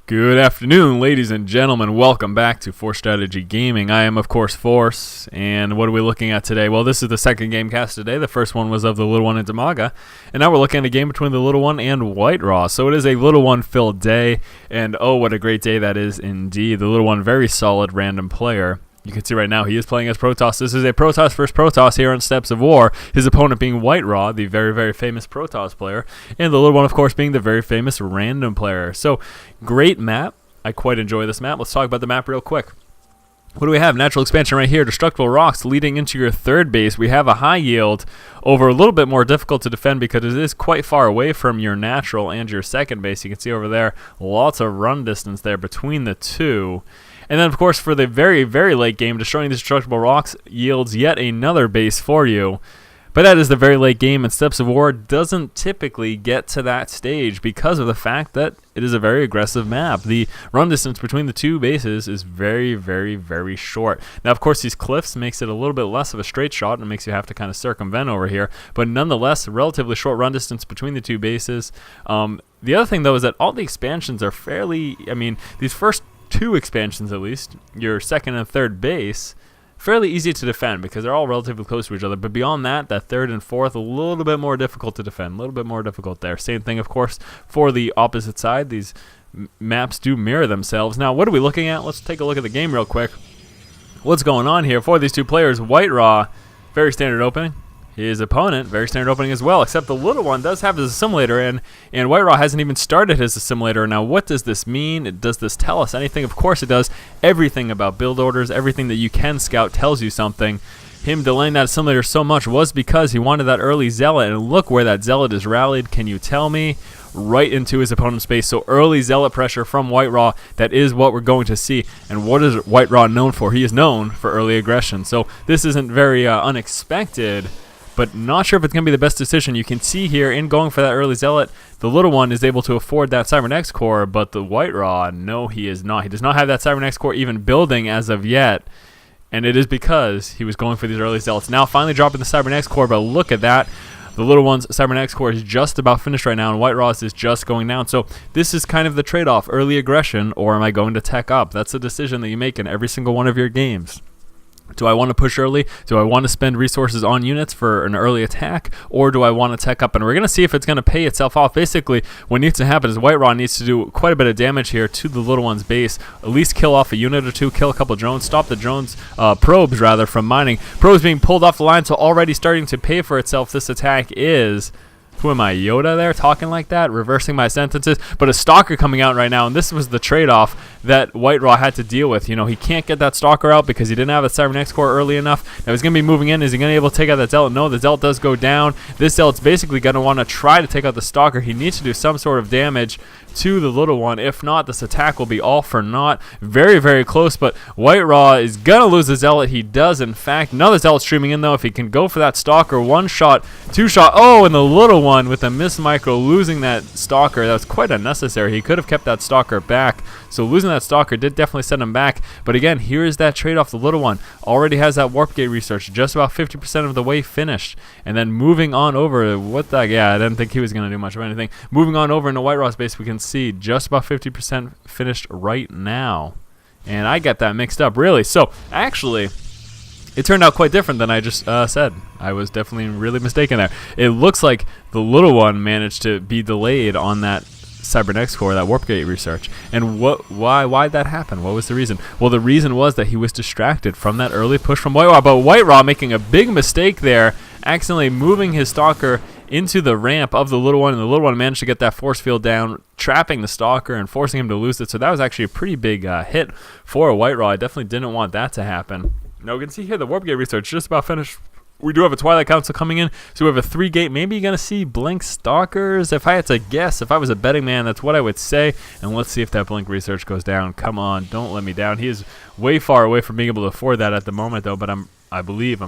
Good afternoon, ladies and gentlemen. Welcome back to Force Strategy Gaming. I am, of course, Force, and what are we looking at today? Well, this is the second game cast today. The first one was of the Little One and Damaga, and now we're looking at a game between the Little One and WhiteRA. So it is a Little One filled day, and oh, what a great day that is indeed. The Little One, very solid random player. You can see right now he is playing as Protoss. This is a Protoss versus Protoss here on Steps of War. His opponent being WhiteRA, the very, very famous Protoss player, and the Little One, of course, being the very famous random player. So, great map. I quite enjoy this map. Let's talk about the map real quick. What do we have? Natural expansion right here. Destructible rocks leading into your third base. We have a high yield over a little bit more difficult to defend because it is quite far away from your natural and your second base. You can see over there, lots of run distance there between the two. And then, of course, for the very, very late game, destroying these destructible rocks yields yet another base for you. But that is the very late game, and Steps of War doesn't typically get to that stage because of the fact that it is a very aggressive map. The run distance between the two bases is very, very, very short. Now, of course, these cliffs makes it a little bit less of a straight shot and makes you have to kind of circumvent over here. But nonetheless, relatively short run distance between the two bases. The other thing, though, is that all the expansions are fairly, these first two expansions at least, your second and third base, fairly easy to defend because they're all relatively close to each other. But beyond that, that third and fourth, a little bit more difficult to defend, a little bit more difficult there. Same thing, of course, for the opposite side. These maps do mirror themselves. Now, what are we looking at? Let's take a look at the game real quick. What's going on here for these two players? WhiteRA, very standard opening. His opponent, very standard opening as well, except the Little One does have his assimilator in, and WhiteRA hasn't even started his assimilator. Now, what does this mean? Does this tell us anything? Of course it does. Everything about build orders, everything that you can scout tells you something. Him delaying that assimilator so much was because he wanted that early Zealot, and look where that Zealot is rallied. Can you tell me? Right into his opponent's space. So early Zealot pressure from WhiteRA, that is what we're going to see. And what is WhiteRA known for? He is known for early aggression. So this isn't very unexpected, but not sure if it's going to be the best decision. You can see here, in going for that early Zealot, the Little One is able to afford that Cybernex core, but the WhiteRA, no, he is not. He does not have that Cybernex core even building as of yet, and it is because he was going for these early Zealots. Now finally dropping the Cybernex core, but look at that. The Little One's Cybernex core is just about finished right now, and WhiteRA's is just going down. So this is kind of the trade-off, early aggression, or am I going to tech up? That's a decision that you make in every single one of your games. Do I want to push early? Do I want to spend resources on units for an early attack? Or do I want to tech up? And we're going to see if it's going to pay itself off. Basically, what needs to happen is WhiteRA needs to do quite a bit of damage here to the Little One's base. At least kill off a unit or two, kill a couple drones, stop the drones, probes rather, from mining. Probes being pulled off the line, so already starting to pay for itself. This attack is... Who am I, Yoda there, talking like that, reversing my sentences? But a Stalker coming out right now, and this was the trade-off that WhiteRA had to deal with. You know, he can't get that Stalker out because he didn't have a Cybernex core early enough. Now he's going to be moving in. Is he going to be able to take out that Zealot? No, the Zealot does go down. This Zealot's basically going to want to try to take out the Stalker. He needs to do some sort of damage to the Little One. If not, this attack will be all for naught. Very, very close, but WhiteRA is going to lose the Zealot. He does, in fact. Another Zealot streaming in, though. If he can go for that Stalker, one shot, two shot. Oh, and the Little One with a miss micro losing that Stalker. That was quite unnecessary. He could have kept that Stalker back. So losing that Stalker did definitely set him back. But again, here is that trade-off. The Little One already has that Warp Gate research, just about 50% of the way finished. And then moving on over, I didn't think he was going to do much of anything. Moving on over into WhiteRA's base, we can see just about 50% finished right now. And I got that mixed up, really. So, actually, it turned out quite different than I just said. I was definitely really mistaken there. It looks like the Little One managed to be delayed on that Cybernex core, that Warp Gate research. And why'd that happen? What was the reason? Well, the reason was that he was distracted from that early push from WhiteRA. But WhiteRA making a big mistake there, accidentally moving his Stalker into the ramp of the Little One, and the Little One managed to get that force field down, trapping the Stalker and forcing him to lose it. So that was actually a pretty big hit for WhiteRA. I definitely didn't want that to happen. Now we can see here the Warp Gate research just about finished. We do have a Twilight Council coming in, so we have a 3-gate. Maybe you're going to see Blink Stalkers. If I had to guess, if I was a betting man, that's what I would say. And let's see if that Blink research goes down. Come on, don't let me down. He is way far away from being able to afford that at the moment, though, but I'm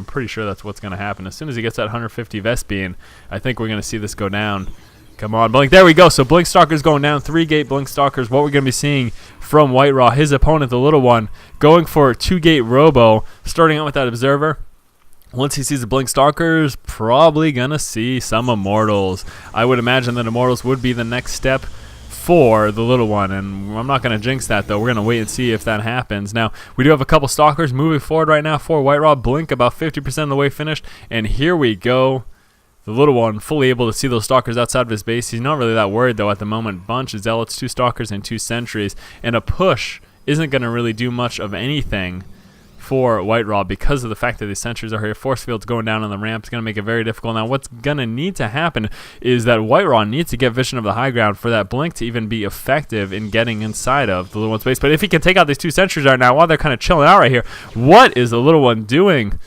pretty sure that's what's going to happen. As soon as he gets that 150 Vespene, I think we're going to see this go down. Come on, Blink. There we go. So Blink Stalkers going down. 3-gate Blink Stalkers. What we're going to be seeing from WhiteRA, his opponent, the Little One, going for a 2-gate Robo, starting out with that Observer. Once he sees the Blink Stalkers, probably going to see some Immortals. I would imagine that Immortals would be the next step for the little one, and I'm not going to jinx that, though. We're going to wait and see if that happens. Now, we do have a couple stalkers moving forward right now for WhiteRA. Blink about 50% of the way finished, and here we go. The little one fully able to see those stalkers outside of his base. He's not really that worried, though, at the moment. Bunch of zealots, 2 stalkers, and 2 sentries, and a push isn't going to really do much of anything for WhiteRA because of the fact that these sentries are here. Force field's going down on the ramp. It's going to make it very difficult. Now, what's going to need to happen is that WhiteRA needs to get vision of the high ground for that blink to even be effective in getting inside of the little one's base. But if he can take out these 2 sentries right now while they're kind of chilling out right here, what is the little one doing?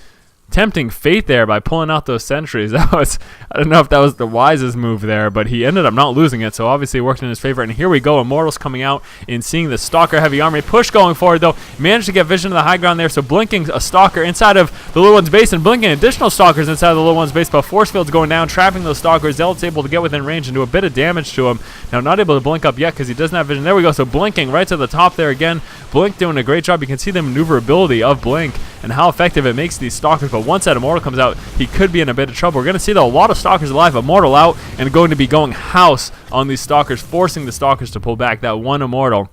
Tempting fate there by pulling out those sentries. That was, I don't know if that was the wisest move there, but he ended up not losing it, so obviously it worked in his favor. And here we go, Immortals coming out and seeing the Stalker heavy army push going forward, though. Managed to get vision of the high ground there, so blinking a Stalker inside of the little one's base and blinking additional Stalkers inside of the little one's base, but Force Field's going down, trapping those Stalkers. Zealot's able to get within range and do a bit of damage to him. Now, not able to blink up yet because he doesn't have vision. There we go, so blinking right to the top there again. Blink doing a great job. You can see the maneuverability of Blink and how effective it makes these Stalkers, but once that Immortal comes out, he could be in a bit of trouble. We're going to see, though, a lot of Stalkers alive. Immortal out and going to be going house on these Stalkers, forcing the Stalkers to pull back. That one Immortal.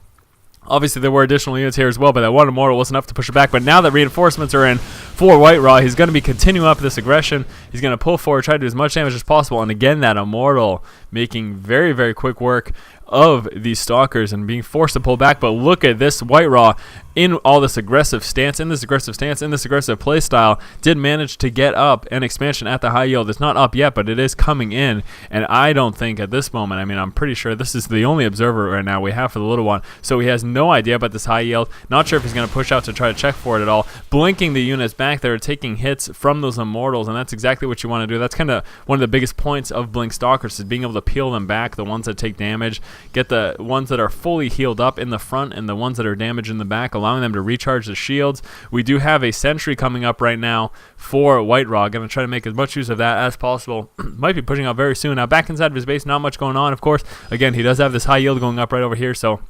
Obviously, there were additional units here as well, but that one Immortal wasn't enough to push it back. But now that reinforcements are in for WhiteRA, he's going to be continuing up this aggression. He's going to pull forward, try to do as much damage as possible. And again, that Immortal making very, very quick work of these Stalkers and being forced to pull back. But look at this WhiteRA in all this aggressive stance, in this aggressive play style, did manage to get up an expansion at the high yield. It's not up yet, but it is coming in. And I don't think at this moment, I mean, I'm pretty sure this is the only observer right now we have for the little one. So he has no idea about this high yield. Not sure if he's going to push out to try to check for it at all. Blinking the units back that are taking hits from those Immortals, and that's exactly what you want to do. That's kind of one of the biggest points of Blink Stalkers, is being able to peel them back, the ones that take damage, get the ones that are fully healed up in the front and the ones that are damaged in the back, allowing them to recharge the shields. We do have a sentry coming up right now for WhiteRA. Going to try to make as much use of that as possible. Might be pushing out very soon. Now, back inside of his base, not much going on, of course. Again, he does have this high yield going up right over here, so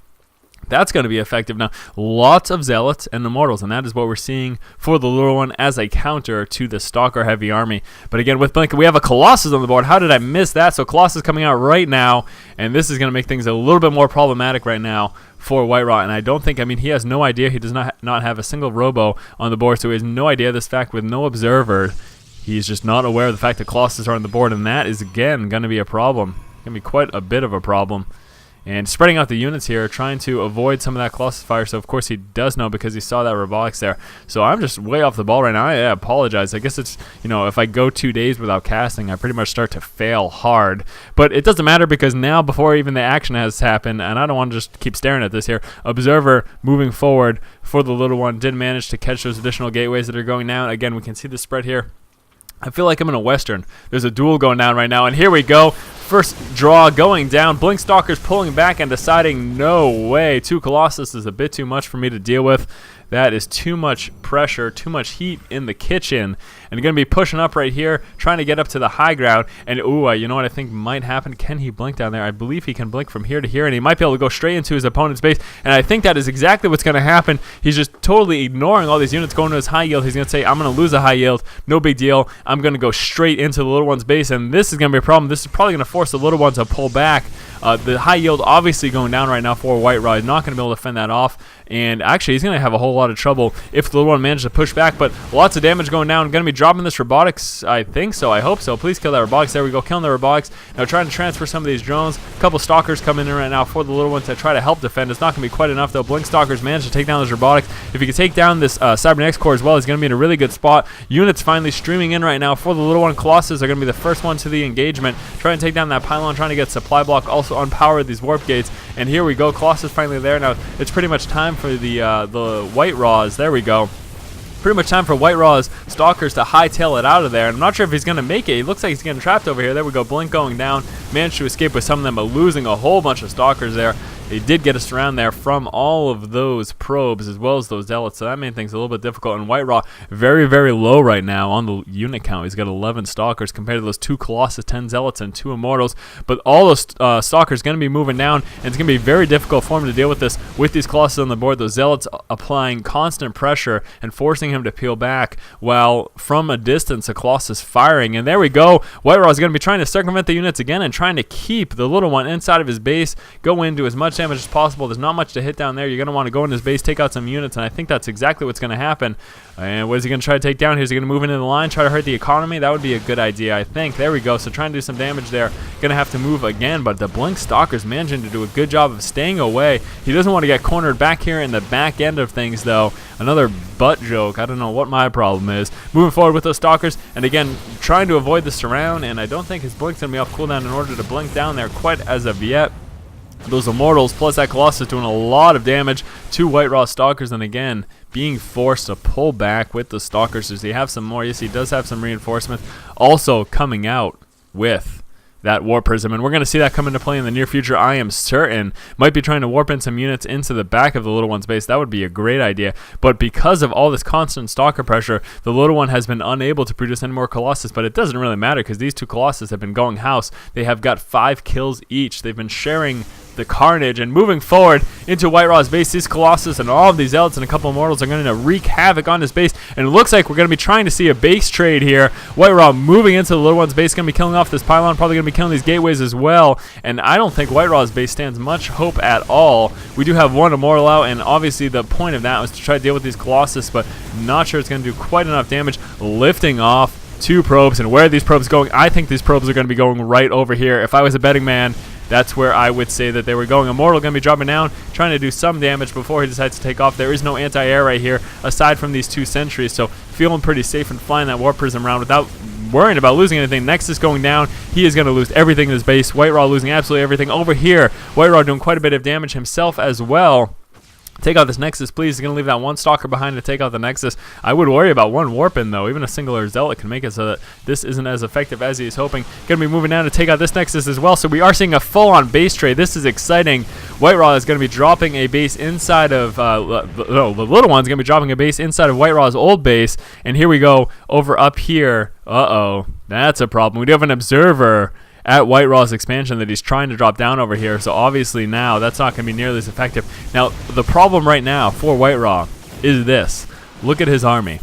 that's going to be effective. Now, lots of Zealots and Immortals, and that is what we're seeing for the little one as a counter to the Stalker heavy army. But again, with Blink, we have a Colossus on the board. How did I miss that? So Colossus coming out right now, and this is going to make things a little bit more problematic right now for WhiteRA. And I don't think, I mean, he has no idea. He does not have a single Robo on the board, so he has no idea of this fact with no Observer. He's just not aware of the fact that Colossus are on the board, and that is, again, going to be a problem. Going to be quite a bit of a problem. And spreading out the units here, trying to avoid some of that Colossus fire. So, of course, he does know because he saw that robotics there. So, I'm just way off the ball right now. I apologize. I guess it's, you know, if I go 2 days without casting, I pretty much start to fail hard. But it doesn't matter because now, before even the action has happened, and I don't want to just keep staring at this here, Observer moving forward for the little one did manage to catch those additional gateways that are going down. Again, we can see the spread here. I feel like I'm in a Western. There's a duel going down right now, and here we go. First draw going down. Blink Stalkers pulling back and deciding, no way. 2 Colossus is a bit too much for me to deal with. That is too much pressure, too much heat in the kitchen. And you're going to be pushing up right here, trying to get up to the high ground. And, ooh, you know what I think might happen? Can he blink down there? I believe he can blink from here to here, and he might be able to go straight into his opponent's base. And I think that is exactly what's going to happen. He's just totally ignoring all these units going to his high yield. He's going to say, I'm going to lose a high yield. No big deal. I'm going to go straight into the little one's base, and this is going to be a problem. This is probably going to force the little one to pull back. The high yield obviously going down right now for WhiteRA. He's not going to be able to fend that off. And actually, he's going to have a whole lot of trouble if the little one manages to push back. But lots of damage going down. Going to be dropping this robotics. I think so. I hope so. Please kill that robotics. There we go. Killing the robotics. Now trying to transfer some of these drones. A couple stalkers coming in right now for the little one to try to help defend. It's not going to be quite enough, though. Blink Stalkers managed to take down those robotics. If he can take down this Cybernetics core as well, he's going to be in a really good spot. Units finally streaming in right now for the little one. Colossus are going to be the first one to the engagement. Trying to take down that pylon. Trying to get supply block. Also unpower these warp gates. And here we go. Colossus finally there. Now it's pretty much time for the WhiteRA's. There we go. Pretty much time for WhiteRA's Stalkers to hightail it out of there. And I'm not sure if he's going to make it. He looks like he's getting trapped over here. There we go. Blink going down. Managed to escape with some of them, but losing a whole bunch of Stalkers there. They did get a surround there from all of those probes as well as those zealots, so that made things a little bit difficult. And WhiteRA very, very low right now on the unit count. He's got 11 stalkers compared to those 2 Colossus, 10 zealots, and 2 immortals. But all those stalkers going to be moving down, and it's going to be very difficult for him to deal with this with these Colossus on the board. Those zealots applying constant pressure and forcing him to peel back, while from a distance a Colossus firing. And there we go. WhiteRA is going to be trying to circumvent the units again and trying to keep the little one inside of his base, go in, do as much damage as possible. There's not much to hit down there. You're going to want to go in his base, take out some units, and I think that's exactly what's going to happen. And what is he going to try to take down here? Is he going to move into the line, try to hurt the economy? That would be a good idea, I think. There we go. So trying to do some damage there. Going to have to move again, but the Blink Stalker's managing to do a good job of staying away. He doesn't want to get cornered back here in the back end of things, though. Another butt joke. I don't know what my problem is. Moving forward with those Stalkers, and again, trying to avoid the surround, and I don't think his Blink's going to be off cooldown in order to blink down there quite as of yet. Those Immortals plus that Colossus doing a lot of damage to WhiteRA Stalkers, and again, being forced to pull back with the Stalkers. Does he have some more? Yes, he does have some reinforcements. Also coming out with that Warp Prism, and we're going to see that come into play in the near future, I am certain. Might be trying to warp in some units into the back of the little one's base. That would be a great idea, but because of all this constant Stalker pressure, the little one has been unable to produce any more Colossus, but it doesn't really matter because these 2 Colossus have been going house. They have got 5 kills each. They've been sharing the carnage, and moving forward into WhiteRA's base, these Colossus and all of these Zealots and a couple of Immortals are going to wreak havoc on his base, and it looks like we're going to be trying to see a base trade here. WhiteRA moving into the little one's base, going to be killing off this pylon, probably going to be killing these gateways as well, and I don't think WhiteRA's base stands much hope at all. We do have 1 Immortal out, and obviously the point of that was to try to deal with these Colossus, but not sure it's going to do quite enough damage. Lifting off 2 probes, and where are these probes going? I think these probes are going to be going right over here. If I was a betting man, that's where I would say that they were going. Immortal going to be dropping down, trying to do some damage before he decides to take off. There is no anti-air right here, aside from these 2 sentries, so feeling pretty safe and flying that Warp Prism around without worrying about losing anything. Nexus going down. He is going to lose everything in his base. WhiteRA losing absolutely everything. Over here, WhiteRA doing quite a bit of damage himself as well. Take out this Nexus, please. He's going to leave that 1 Stalker behind to take out the Nexus. I would worry about 1 Warp in, though. Even a singular Zealot can make it so that this isn't as effective as he is hoping. Going to be moving down to take out this Nexus as well. So we are seeing a full-on base trade. This is exciting. WhiteRA is going to be dropping a base inside of... the little one's going to be dropping a base inside of WhiteRA's old base. And here we go over up here. Uh-oh. That's a problem. We do have an Observer at WhiteRA's expansion that he's trying to drop down over here, so obviously now that's not going to be nearly as effective. Now, the problem right now for WhiteRA is this. Look at his army.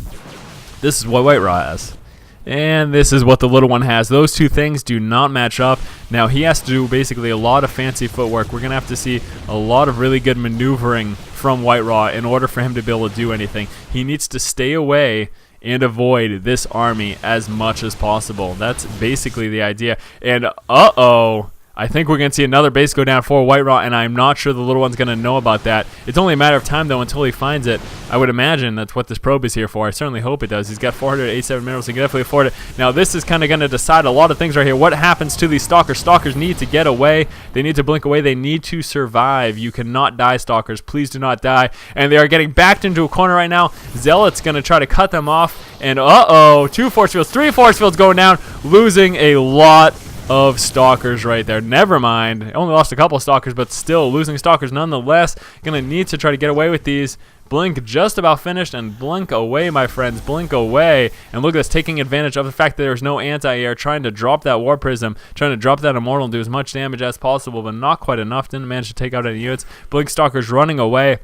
This is what WhiteRA has, and this is what the little one has. Those 2 things do not match up. Now, he has to do basically a lot of fancy footwork. We're going to have to see a lot of really good maneuvering from WhiteRA in order for him to be able to do anything. He needs to stay away and avoid this army as much as possible. That's basically the idea. And uh-oh, I think we're going to see another base go down for WhiteRA, and I'm not sure the little one's going to know about that. It's only a matter of time, though, until he finds it. I would imagine that's what this probe is here for. I certainly hope it does. He's got 487 minerals. He can definitely afford it. Now, this is kind of going to decide a lot of things right here. What happens to these Stalkers? Stalkers need to get away. They need to blink away. They need to survive. You cannot die, Stalkers. Please do not die. And they are getting backed into a corner right now. Zealot's going to try to cut them off. And uh-oh, 2 force fields, 3 force fields going down, losing a lot of Stalkers right there. Never mind. Only lost a couple of Stalkers, but still losing Stalkers nonetheless. Going to need to try to get away with these. Blink just about finished, and blink away, my friends. Blink away. And look at this, taking advantage of the fact that there's no anti-air, trying to drop that Warp Prism, trying to drop that Immortal and do as much damage as possible, but not quite enough. Didn't manage to take out any units. Blink Stalkers running away.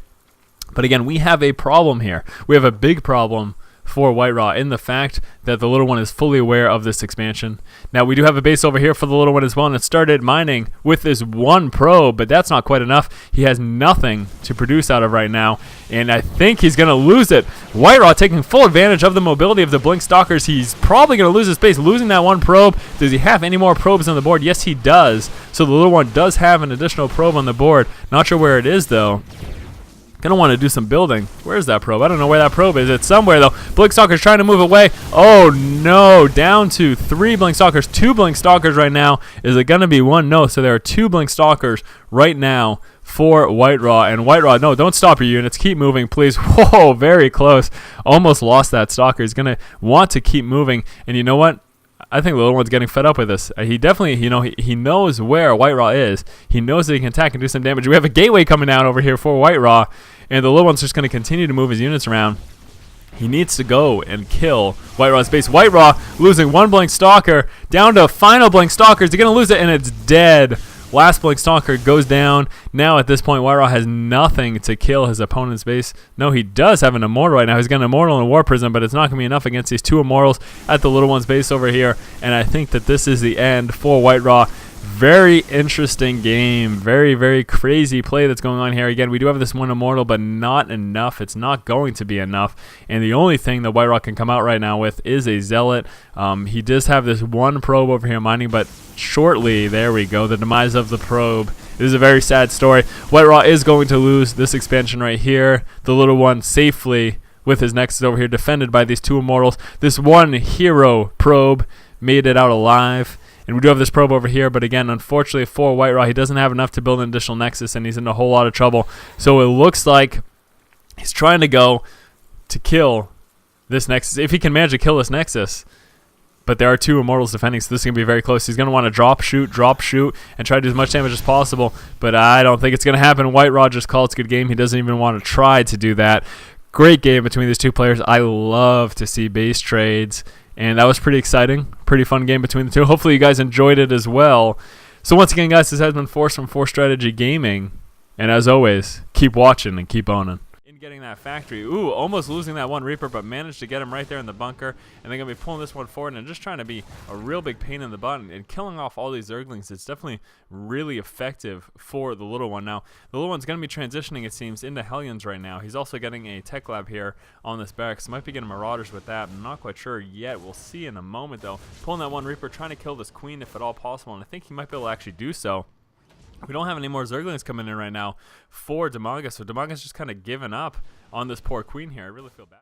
But again, we have a problem here. We have a big problem for WhiteRA in the fact that the little one is fully aware of this expansion. Now, we do have a base over here for the little one as well, and it started mining with this 1 probe, but that's not quite enough. He has nothing to produce out of right now, and I think he's going to lose it. WhiteRA taking full advantage of the mobility of the Blink Stalkers. He's probably going to lose his base, losing that 1 probe. Does he have any more probes on the board? Yes, he does. So the little one does have an additional probe on the board. Not sure where it is, though. Gonna want to do some building. Where's that probe? I don't know where that probe is. It's somewhere, though. Blink Stalker's trying to move away. Oh, no. Down to 3 Blink Stalkers. 2 Blink Stalkers right now. Is it going to be 1? No. So there are 2 Blink Stalkers right now for WhiteRA. And WhiteRA, no, don't stop your units. Keep moving, please. Whoa, very close. Almost lost that Stalker. He's going to want to keep moving. And you know what? I think the little one's getting fed up with this. He definitely, you know, he knows where WhiteRA is. He knows that he can attack and do some damage. We have a gateway coming down over here for WhiteRA, and the little one's just going to continue to move his units around. He needs to go and kill WhiteRA's base. WhiteRA losing one Blink Stalker, down to final Blink Stalker. Is he going to lose it? And it's dead. Last Blink Stalker goes down. Now at this point, WhiteRA has nothing to kill his opponent's base. No, he does have an Immortal right now. He's got an Immortal and a War Prison, but it's not going to be enough against these two Immortals at the little one's base over here. And I think that this is the end for WhiteRA. Very interesting game. Very, very crazy play that's going on here. Again, we do have this one Immortal, but not enough. It's not going to be enough. And the only thing that WhiteRA can come out right now with is a Zealot. He does have this one probe over here mining, but shortly, there we go, the demise of the probe. It is a very sad story. WhiteRA is going to lose this expansion right here. The little one safely with his Nexus over here, defended by these two Immortals. This one hero probe made it out alive. And we do have this probe over here, but again, unfortunately for WhiteRA, he doesn't have enough to build an additional Nexus, and he's in a whole lot of trouble. So it looks like he's trying to go to kill this Nexus, if he can manage to kill this Nexus. But there are two Immortals defending, so this is going to be very close. He's going to want to drop shoot, and try to do as much damage as possible. But I don't think it's going to happen. WhiteRA just called it a good game. He doesn't even want to try to do that. Great game between these two players. I love to see base trades. And that was pretty exciting. Pretty fun game between the two. Hopefully you guys enjoyed it as well. So once again, guys, this has been Force from Force Strategy Gaming. And as always, keep watching and keep owning. In getting that factory. Ooh, almost losing that one Reaper, but managed to get him right there in the bunker. And they're going to be pulling this one forward and just trying to be a real big pain in the butt. And killing off all these Zerglings, it's definitely really effective for the little one. Now, the little one's going to be transitioning, it seems, into Hellions right now. He's also getting a tech lab here on this barracks. Might be getting Marauders with that. I'm not quite sure yet. We'll see in a moment, though. Pulling that one Reaper, trying to kill this Queen if at all possible. And I think he might be able to actually do so. We don't have any more Zerglings coming in right now for Demaga, so Demaga's just kind of given up on this poor Queen here. I really feel bad.